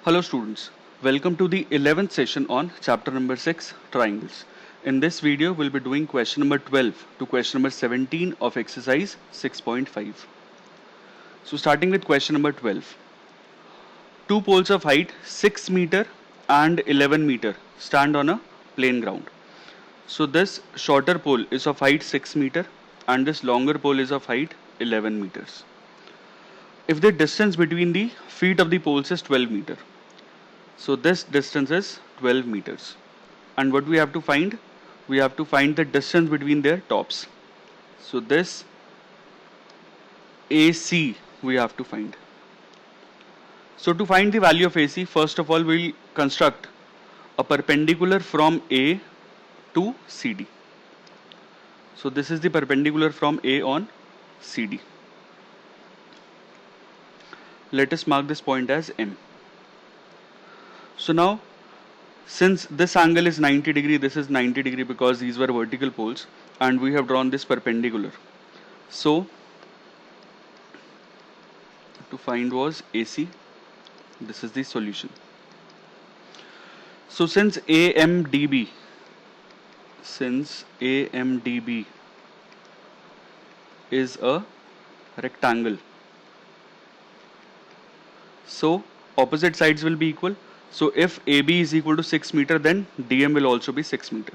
Hello students, welcome to the 11th session on chapter number 6 triangles. In this video we'll be doing question number 12 to question number 17 of exercise 6.5. So starting with question number 12. Two poles of height 6 meter and 11 meter stand on a plain ground. So this shorter pole is of height 6 meter and this longer pole is of height 11 meters. If the distance between the feet of the poles is 12 meter, so this distance is 12 meters. And what we have to find? We have to find the distance between their tops. So this AC we have to find. So to find the value of AC, first of all we'll construct a perpendicular from A to CD. So this is the perpendicular from A on CD. Let us mark this point as M. So now, since this angle is 90 degree, this is 90 degree because these were vertical poles and we have drawn this perpendicular. So, to find was AC, this is the solution. So since AMDB is a rectangle, so opposite sides will be equal. So if AB is equal to 6 meter, then DM will also be 6 meter.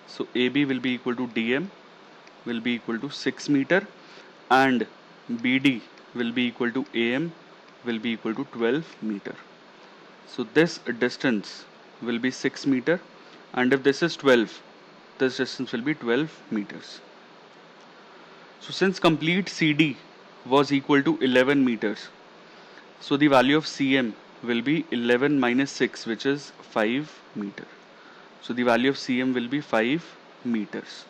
So AB will be equal to DM will be equal to 6 meter and BD will be equal to AM will be equal to 12 meter. So this distance will be 6 meter and if this is 12, this distance will be 12 meters. So since complete CD was equal to 11 meters, so the value of CM will be 11 minus 6, which is 5 meter. So the value of CM will be 5 meters.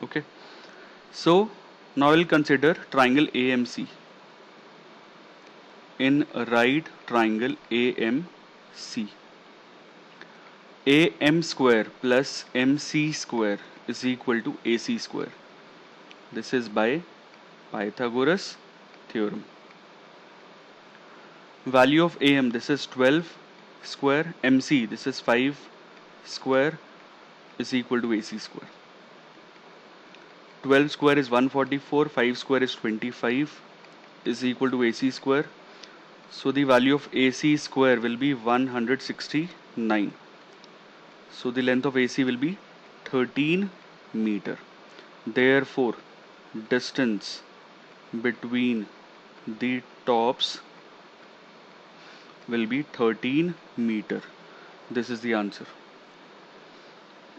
Okay. So now we'll consider triangle AMC. In a right triangle AMC, AM square plus MC square is equal to AC square. This is by Pythagoras theorem. Value of AM, this is 12 square, MC, this is 5 square, is equal to AC square. 12 square is 144, 5 square is 25, is equal to AC square. So the value of AC square will be 169. So the length of AC will be 13 meter. Therefore, distance between the tops will be 13 meter. This is the answer.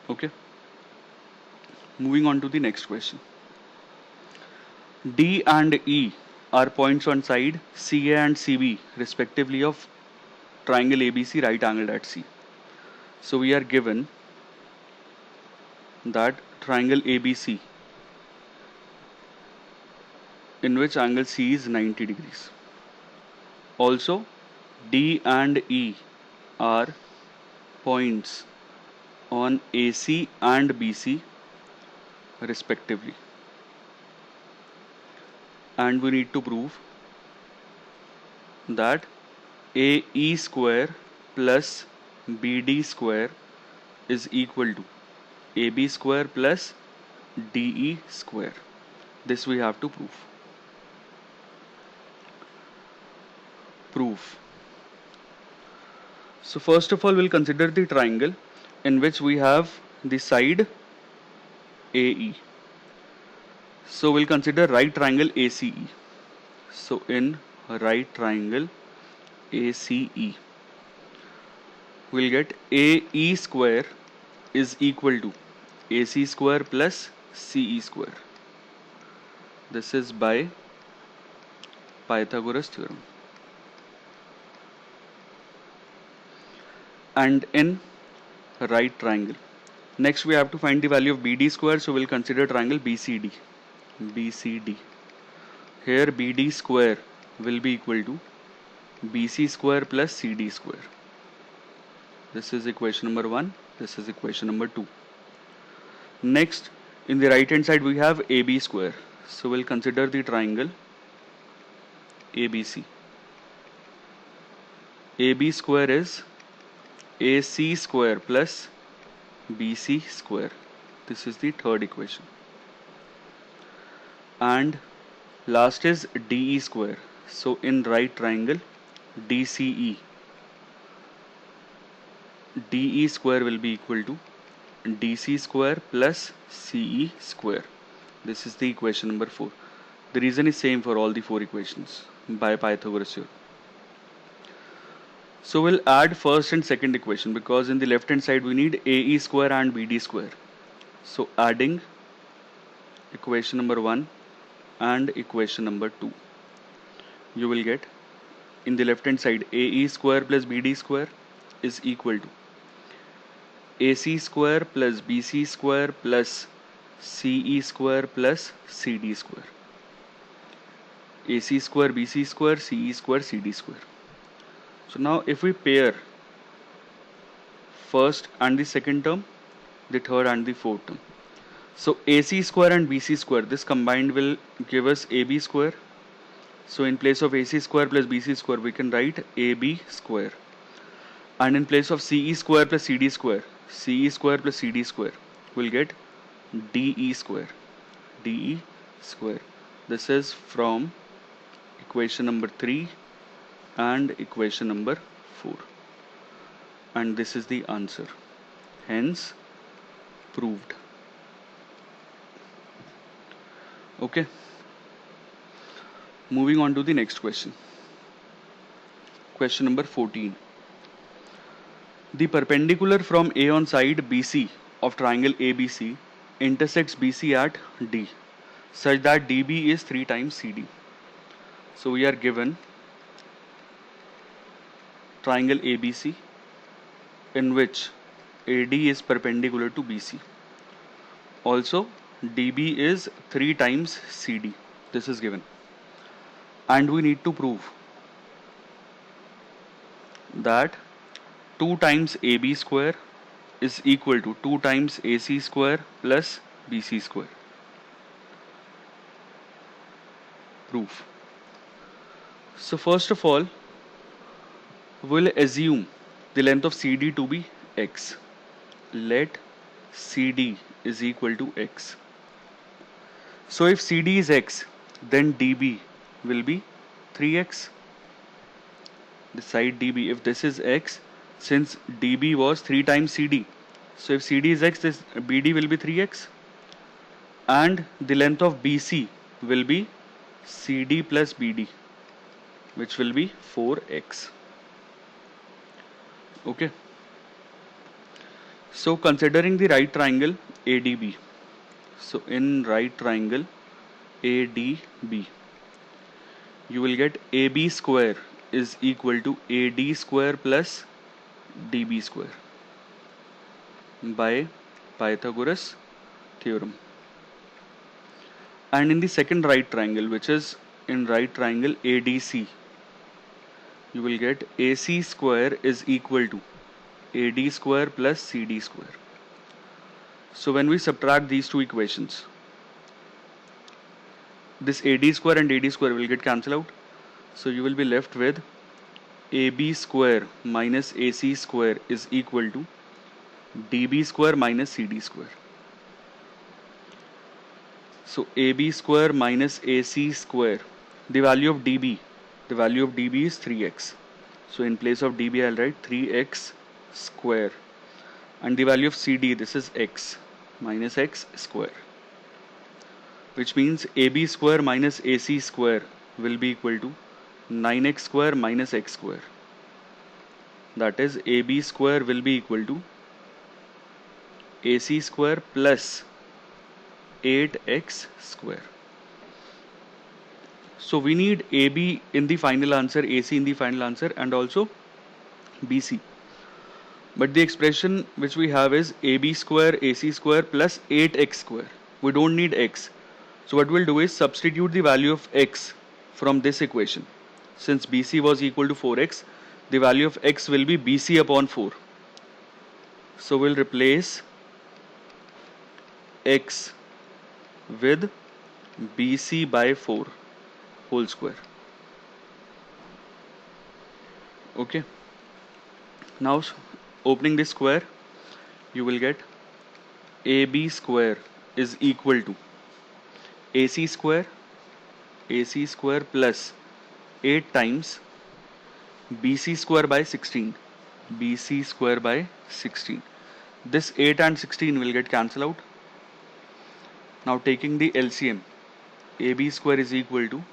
Okay. Moving on to the next question. D and E are points on side CA and CB respectively of triangle ABC right angled at C. So we are given that triangle ABC in which angle C is 90 degrees. Also, D and E are points on AC and BC respectively. And we need to prove that AE square plus BD square is equal to AB square plus DE square. This we have to prove. So first of all we'll consider the triangle in which we have the side AE. So we'll consider right triangle ACE. So in right triangle ACE, we'll get AE square is equal to AC square plus CE square. This is by Pythagoras theorem. And in right triangle, next we have to find the value of BD square. So we'll consider triangle BCD. Here BD square will be equal to BC square plus CD square. This is equation number 1. This is equation number 2. Next, in the right hand side we have AB square. So we'll consider the triangle ABC. AB square is AC square plus BC square. This is the third equation. And last is DE square. So in right triangle, DCE, DE square will be equal to DC square plus CE square. This is the equation number 4. The reason is same for all the 4 equations by Pythagoras theorem. So we'll add first and second equation because in the left hand side we need AE square and BD square. So adding equation number 1 and equation number 2, you will get in the left hand side AE square plus BD square is equal to AC square plus BC square plus CE square plus CD square. AC square, BC square, CE square, CD square. So now if we pair first and the second term, the third and the fourth term. So AC square and BC square, this combined will give us AB square. So in place of AC square plus BC square, we can write AB square. And in place of CE square plus CD square, CE square plus CD square, we'll get DE square. DE square. This is from equation number 3 and equation number 4. And this is the answer. Hence, proved. Okay. Moving on to the next question. Question number 14. The perpendicular from A on side BC of triangle ABC intersects BC at D such that DB is 3 times CD. So we are given triangle ABC in which AD is perpendicular to BC. Also DB is 3 times CD. This is given. And we need to prove that 2 times AB square is equal to 2 times AC square plus BC square. Proof. So first of all, we'll assume the length of CD to be x. Let CD is equal to x. So if CD is x, then DB will be 3x. The side DB, if this is x, since DB was 3 times CD, so if CD is x, this BD will be 3x. And the length of BC will be CD plus BD, which will be 4x. Okay. So considering the right triangle ADB, so in right triangle ADB, you will get AB square is equal to AD square plus DB square by Pythagoras theorem. And in the second right triangle, which is in right triangle ADC, you will get AC square is equal to AD square plus CD square. So when we subtract these two equations, this AD square and AD square will get cancelled out. So you will be left with AB square minus AC square is equal to DB square minus CD square. So AB square minus AC square, the value of DB is 3x. So in place of DB I'll write 3x square. And the value of CD, this is x minus x square. Which means AB square minus AC square will be equal to 9x square minus x square. That is AB square will be equal to AC square plus 8x square. So we need AB in the final answer, AC in the final answer, and also BC. But the expression which we have is AB square AC square plus 8x square. We don't need x. So what we'll do is substitute the value of x from this equation. Since BC was equal to 4x, the value of x will be BC upon 4. So we'll replace x with BC by 4 whole square. Okay. Now opening this square, you will get AB square is equal to AC square, AC square plus 8 times BC square by 16. BC square by 16. This 8 and 16 will get cancelled out. Now taking the LCM, AB square is equal to,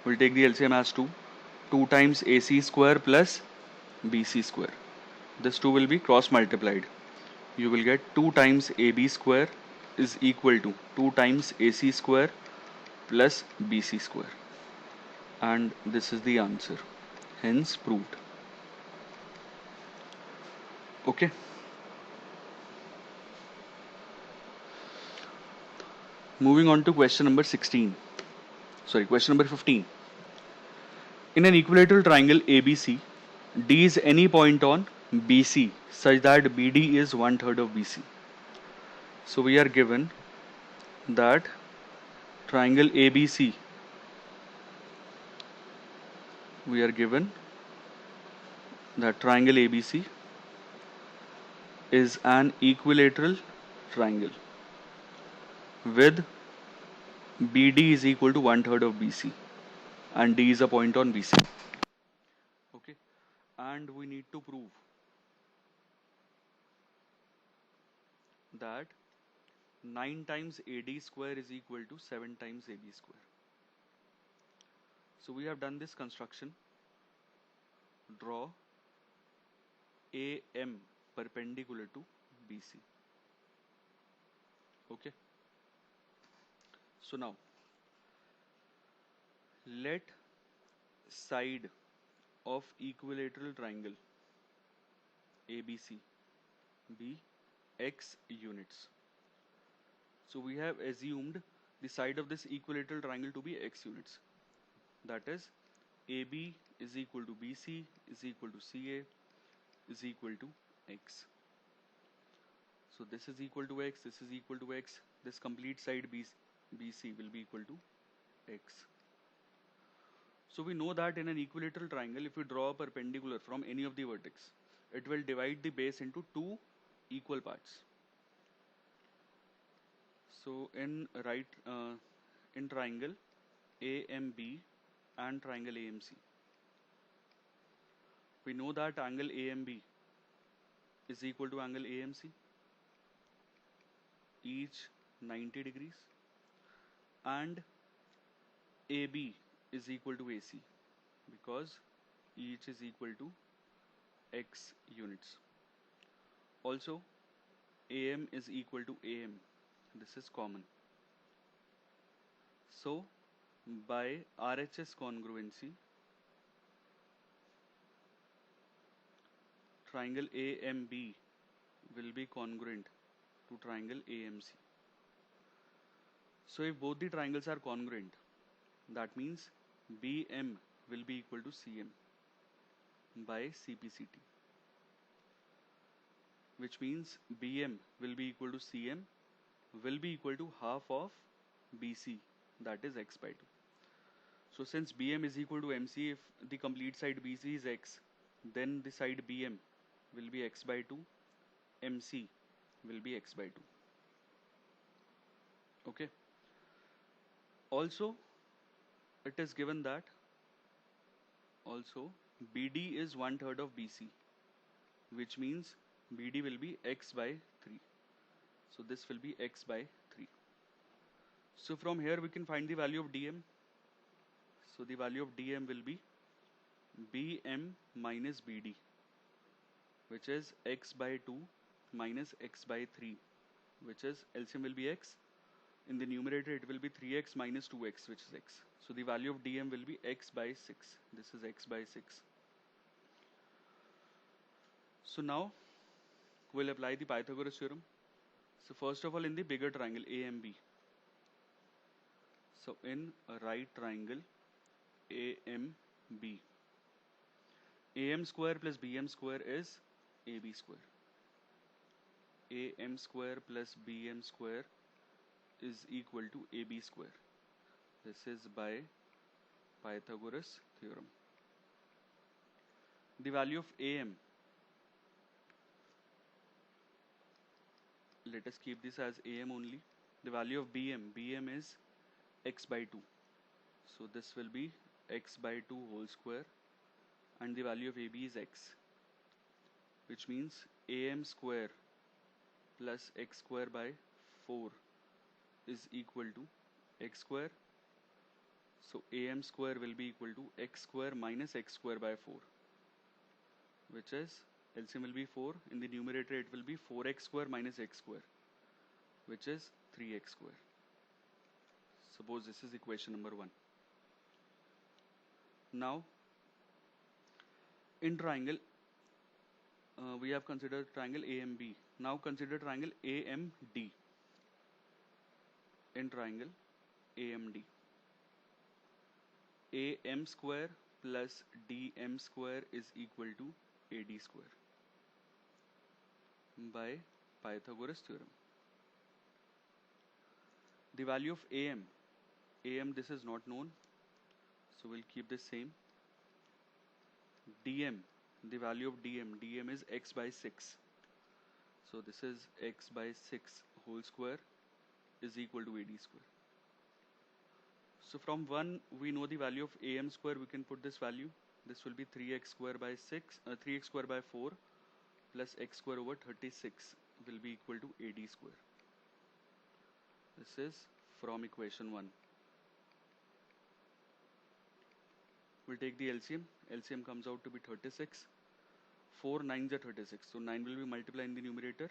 we'll take the LCM as 2. 2 times AC square plus BC square. This 2 will be cross multiplied. You will get 2 times AB square is equal to 2 times AC square plus BC square. And this is the answer. Hence proved. Okay. Moving on to question number 16. Question number 15. In an equilateral triangle ABC, D is any point on BC such that BD is 1/3 of BC. So we are given that triangle ABC, is an equilateral triangle with BD is equal to 1/3 of BC and D is a point on BC. Okay, and we need to prove that 9 times AD square is equal to 7 times AB square. So we have done this construction. Draw AM perpendicular to BC. Okay. So now let side of equilateral triangle ABC be x units. So we have assumed the side of this equilateral triangle to be x units. That is, AB is equal to BC is equal to CA is equal to x. So this is equal to x, this is equal to x. This complete side BC will be equal to x. So we know that in an equilateral triangle, if we draw a perpendicular from any of the vertex, it will divide the base into two equal parts. So in triangle AMB and triangle AMC, we know that angle AMB is equal to angle AMC, each 90 degrees, and AB is equal to AC because each is equal to x units. Also, AM is equal to AM. This is common. So, by RHS congruency, triangle AMB will be congruent to triangle AMC. So, if both the triangles are congruent, that means BM will be equal to CM by CPCT, which means BM will be equal to CM will be equal to half of BC, that is x by 2. So since BM is equal to MC, if the complete side BC is x, then the side BM will be x by 2, MC will be x by 2. Okay. Also, it is given that BD is 1/3 of BC, which means BD will be x by 3. So this will be x by 3. So from here we can find the value of DM. So the value of DM will be BM minus BD, which is x by 2 minus x by 3, which is LCM will be x. In the numerator it will be 3x minus 2x, which is x. So the value of DM will be x by 6. This is x by 6. So now we'll apply the Pythagoras theorem. So first of all, in the bigger triangle AMB, so in a right triangle AMB, AM square plus BM square is AB square. AM square plus BM square is equal to AB square. This is by Pythagoras theorem. The value of AM let us keep this as AM only. The value of BM is x by 2. So this will be x by 2 whole square, and the value of AB is x, which means AM square plus x square by 4 is equal to x square. So AM square will be equal to x square minus x square by 4, which is LCM will be 4. In the numerator it will be 4x square minus x square, which is 3x square. Suppose this is equation number 1. Now in triangle we have considered triangle AMB. Now consider triangle AMD. In triangle AMD, AM square plus DM square is equal to AD square by Pythagoras theorem. The value of AM this is not known, so we'll keep this same. DM, the value of DM is x by 6, so this is x by 6 whole square is equal to AD square. So from 1 we know the value of AM square, we can put this value. This will be 3x square by 3x square by 4 plus x square over 36 will be equal to AD square. This is from equation 1. We'll take the LCM. LCM comes out to be 36. 4 9s are 36. So 9 will be multiplied in the numerator.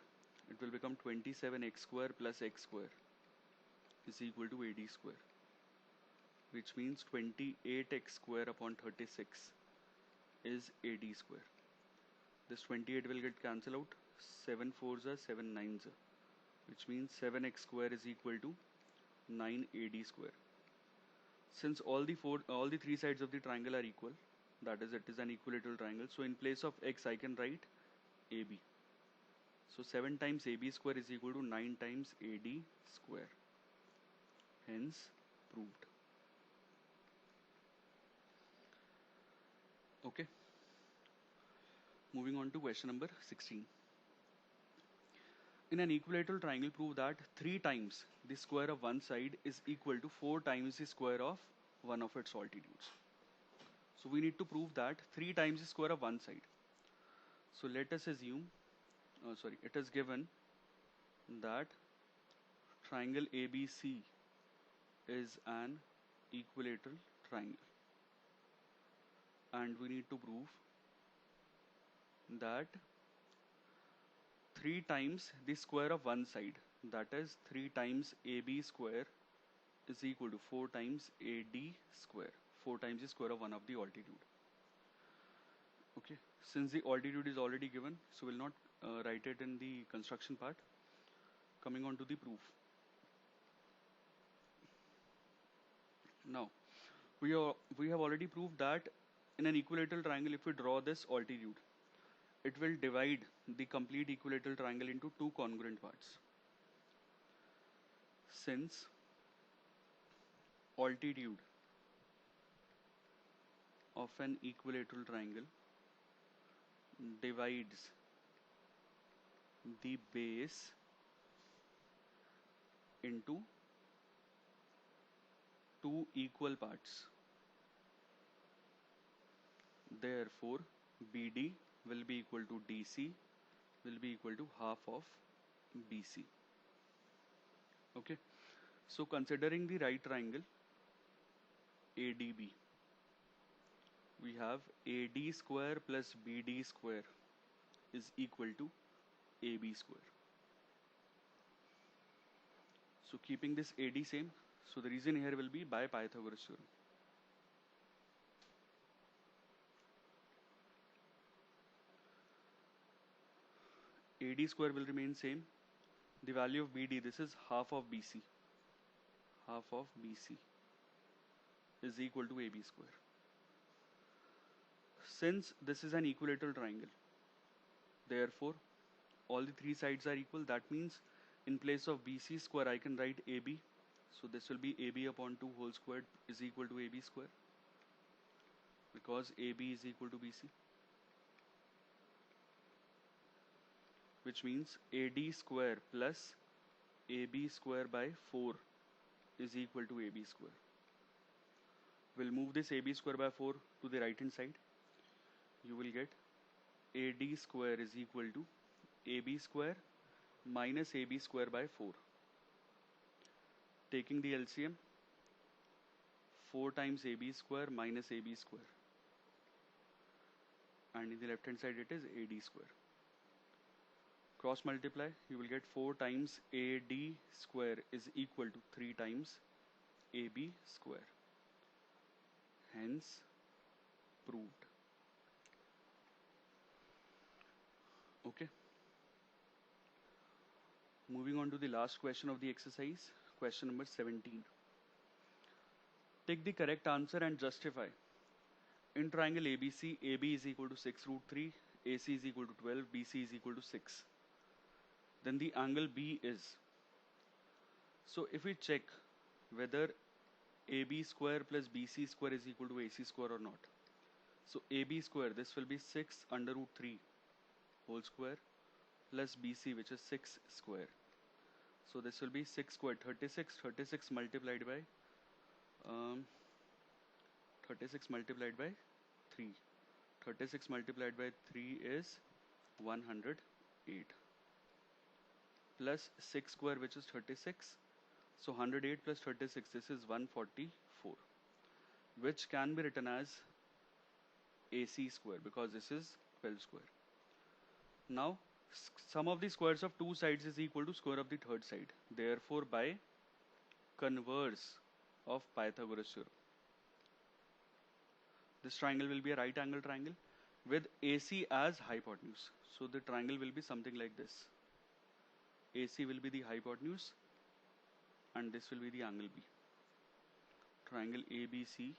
It will become 27x square plus x square is equal to AD square, which means 28x square upon 36 is AD square. This 28 will get cancelled out. 7 4s are 7 9s are, which means 7x square is equal to 9 AD square. Since all the three sides of the triangle are equal, that is, it is an equilateral triangle, so in place of x I can write AB. So 7 times AB square is equal to 9 times AD square. Hence proved. Okay. Moving on to question number 16. In an equilateral triangle, prove that 3 times the square of one side is equal to 4 times the square of one of its altitudes. So we need to prove that 3 times the square of one side. So let us assume, it is given that triangle ABC is an equilateral triangle, and we need to prove that 3 times the square of one side, that is 3 times AB square is equal to 4 times AD square, 4 times the square of one of the altitude. Okay, since the altitude is already given, so we'll not write it in the construction part. Coming on to the proof. Now we have already proved that in an equilateral triangle, if we draw this altitude, it will divide the complete equilateral triangle into 2 congruent parts. Since altitude of an equilateral triangle divides the base into 2 equal parts, therefore BD will be equal to DC will be equal to half of BC. Okay, so considering the right triangle ADB, we have AD square plus BD square is equal to AB square. So keeping this AD same, so the reason here will be by Pythagoras theorem. AD square will remain same. The value of BD, this is half of BC. Half of BC is equal to AB square. Since this is an equilateral triangle, therefore all the 3 sides are equal. That means in place of BC square I can write AB. So this will be AB upon 2 whole squared is equal to AB square, because AB is equal to BC, which means AD square plus AB square by 4 is equal to AB square. We'll move this AB square by 4 to the right hand side. You will get AD square is equal to AB square minus AB square by 4. Taking the LCM, 4 times AB square minus AB square. And in the left hand side it is AD square. Cross multiply, you will get 4 times AD square is equal to 3 times AB square. Hence, proved. Okay. Moving on to the last question of the exercise, question number 17. Take the correct answer and justify. In triangle ABC, AB is equal to 6 root 3, AC is equal to 12, BC is equal to 6. Then the angle B is. So if we check whether AB square plus BC square is equal to AC square or not. So AB square, this will be 6 under root 3 whole square plus BC, which is 6 square. So this will be 6 square, 36 multiplied by 36 multiplied by 3. 36 multiplied by 3 is 108 plus 6 square, which is 36. So 108 plus 36, this is 144, which can be written as AC square because this is 12 square. Now sum of the squares of two sides is equal to square of the third side. Therefore, by converse of Pythagoras theorem, this triangle will be a right angle triangle with AC as hypotenuse. So the triangle will be something like this. AC will be the hypotenuse and this will be the angle B. Triangle ABC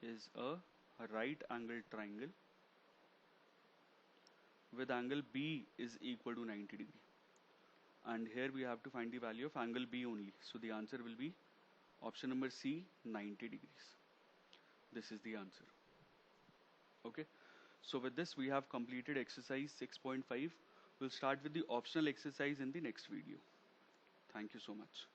is a right angle triangle with angle B is equal to 90 degree. And here we have to find the value of angle B only. So the answer will be option number C, 90 degrees. This is the answer. Okay. So with this we have completed exercise 6.5. We'll start with the optional exercise in the next video. Thank you so much.